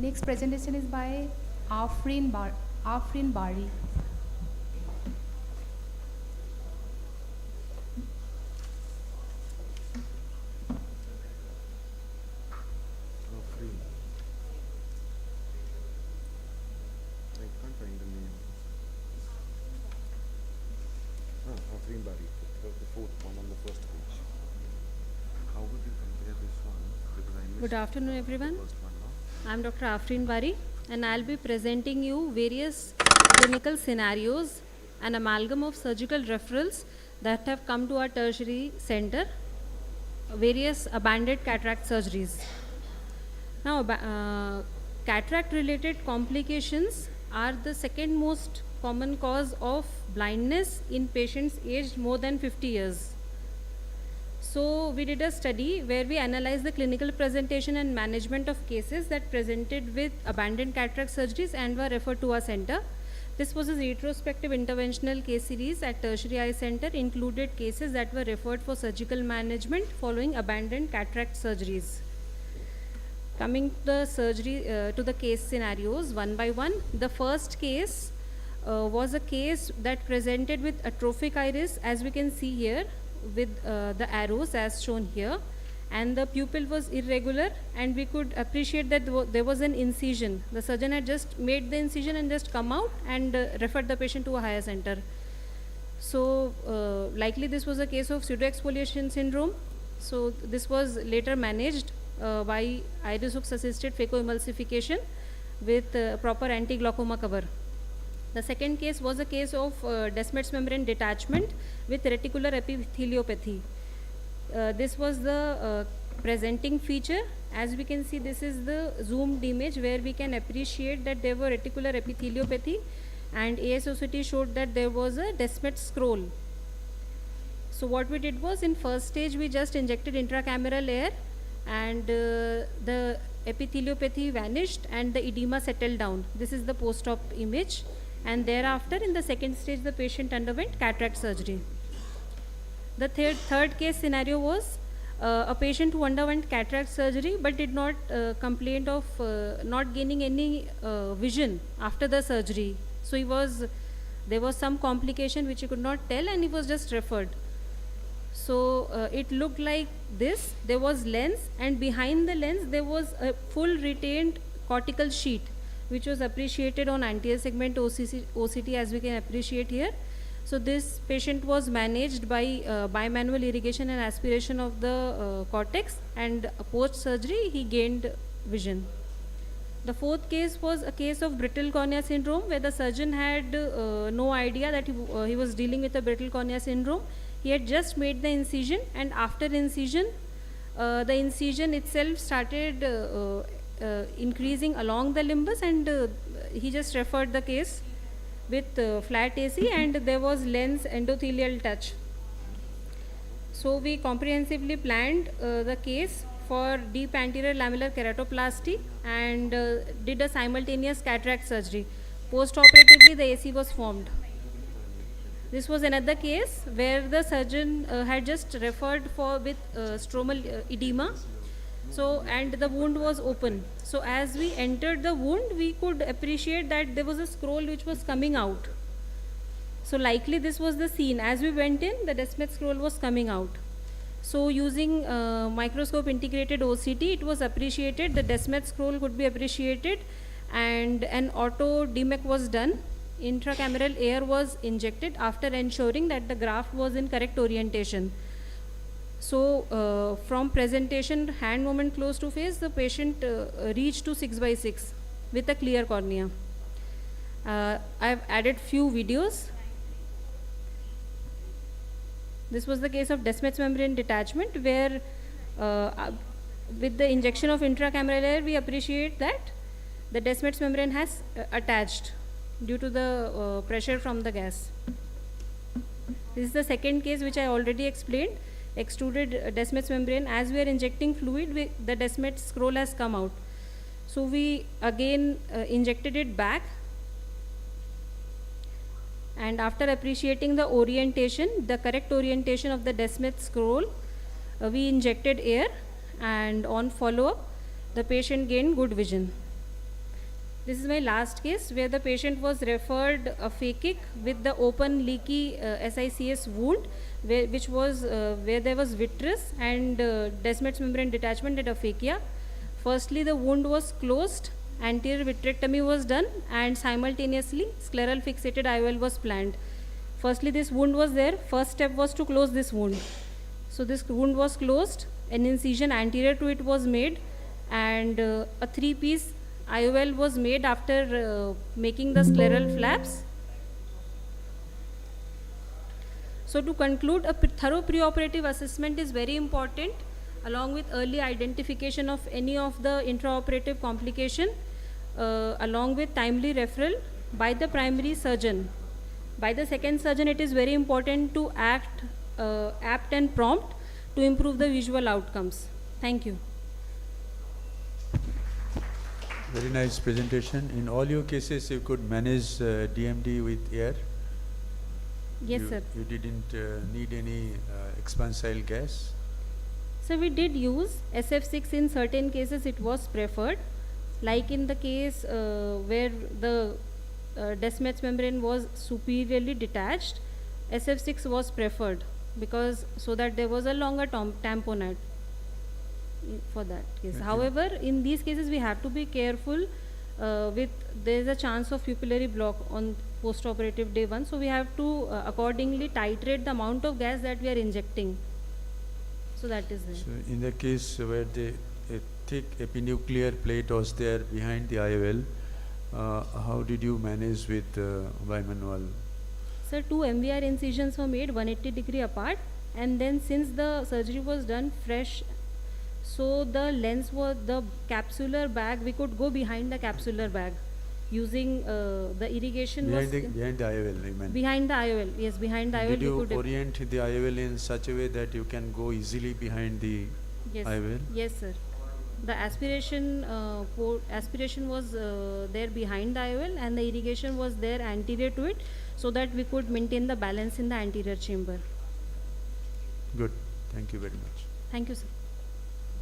Next presentation is by Afrin Bari. Free. I can't find the name. Afrin Bari, the fourth one on the first page. How would you compare this one? Because I missed Good afternoon, everyone. the first one now. I'm Dr. Afrin Bari, and I'll be presenting you various clinical scenarios, an amalgam of surgical referrals that have come to our tertiary center, various abandoned cataract surgeries. Now, cataract-related complications are the second most common cause of blindness in patients aged more than 50 years. So we did a study where we analyzed the clinical presentation and management of cases that presented with abandoned cataract surgeries and were referred to our center. This was a retrospective interventional case series at Tertiary Eye Center, included cases that were referred for surgical management following abandoned cataract surgeries. Coming to the case scenarios one by one. The first case was a case that presented with atrophic iris, as we can see here with the arrows as shown here, and the pupil was irregular, and we could appreciate that there was an incision. The surgeon had just made the incision and just come out and referred the patient to a higher center. So likely this was a case of pseudoexfoliation syndrome. So this was later managed by iris hooks assisted phacoemulsification with proper anti-glaucoma cover. The second case was a case of Descemet's membrane detachment with reticular epitheliopathy. This was the presenting feature. As we can see, this is the zoomed image where we can appreciate that there were reticular epitheliopathy, and ASOCT showed that there was a Descemet's scroll. So what we did was, in first stage we just injected intracameral air, and the epitheliopathy vanished and the edema settled down. This is the post-op image, and thereafter in the second stage the patient underwent cataract surgery. The third case scenario was a patient who underwent cataract surgery but did not complain of not gaining any vision after the surgery. So there was some complication which he could not tell, and he was just referred. So it looked like this. There was lens, and behind the lens there was a full retained cortical sheet, which was appreciated on anterior segment OCT, as we can appreciate here. So this patient was managed by bimanual irrigation and aspiration of the cortex, and post surgery he gained vision. The fourth case was a case of brittle cornea syndrome, where the surgeon had no idea that he was dealing with a brittle cornea syndrome. He had just made the incision, and after incision, the incision itself started increasing along the limbus, and he just referred the case with flat AC, and there was lens endothelial touch. So we comprehensively planned the case for deep anterior lamellar keratoplasty and did a simultaneous cataract surgery. Post-operatively, the AC was formed. This was another case where the surgeon had just referred with stromal edema. So, and the wound was open. So as we entered the wound, we could appreciate that there was a scroll which was coming out. So likely this was the scene. As we went in, the Descemet scroll was coming out. So using microscope integrated OCT, it was appreciated, the Descemet scroll could be appreciated, and an auto DMEC was done. Intracameral air was injected after ensuring that the graft was in correct orientation. So from presentation, hand movement close to face, the patient reached to 6/6 with a clear cornea. I've added few videos. This was the case of Descemet's membrane detachment, where with the injection of intracameral air, we appreciate that the Descemet's membrane has attached due to the pressure from the gas. This is the second case which I already explained. Extruded Descemet's membrane. As we are injecting fluid, the Descemet scroll has come out. So we again injected it back, and after appreciating the orientation, the correct orientation of the Descemet scroll, we injected air, and on follow-up, the patient gained good vision. This is my last case where the patient was referred aphakic with the open leaky SICS wound, which was where there was vitreous and Descemet's membrane detachment and aphakia. Firstly, the wound was closed, anterior vitrectomy was done, and simultaneously scleral fixated IOL was planned. Firstly, this wound was there. First step was to close this wound. So this wound was closed, an incision anterior to it was made, and a 3-piece IOL was made after making the scleral flaps. So to conclude, a thorough preoperative assessment is very important, along with early identification of any of the intraoperative complication, along with timely referral by the primary surgeon. By the second surgeon, it is very important to act apt and prompt to improve the visual outcomes. Thank you. Very nice presentation. In all your cases, you could manage DMD with air? Yes, sir. You didn't need any expansile gas? So we did use SF6 in certain cases, it was preferred. Like in the case where the Descemet's membrane was superiorly detached, SF6 was preferred because so that there was a longer tamponade for that case. Okay. However, in these cases we have to be careful with there is a chance of pupillary block on post-operative day 1, so we have to accordingly titrate the amount of gas that we are injecting. So that is there. So in the case where a thick epinuclear plate was there behind the IOL, how did you manage with bimanual? Sir, 2 MVR incisions were made 180-degree apart, and then since the surgery was done fresh, so the lens was the capsular bag, we could go behind the capsular bag using the irrigation Behind the IOL, I meant. behind the IOL. Yes, behind the IOL. Did you we could orient the IOL in such a way that you can go easily behind the yes, IOL? yes, sir. The aspiration aspiration was there behind the IOL, and the irrigation was there anterior to it, so that we could maintain the balance in the anterior chamber. Good. Thank you very much. Thank you, sir.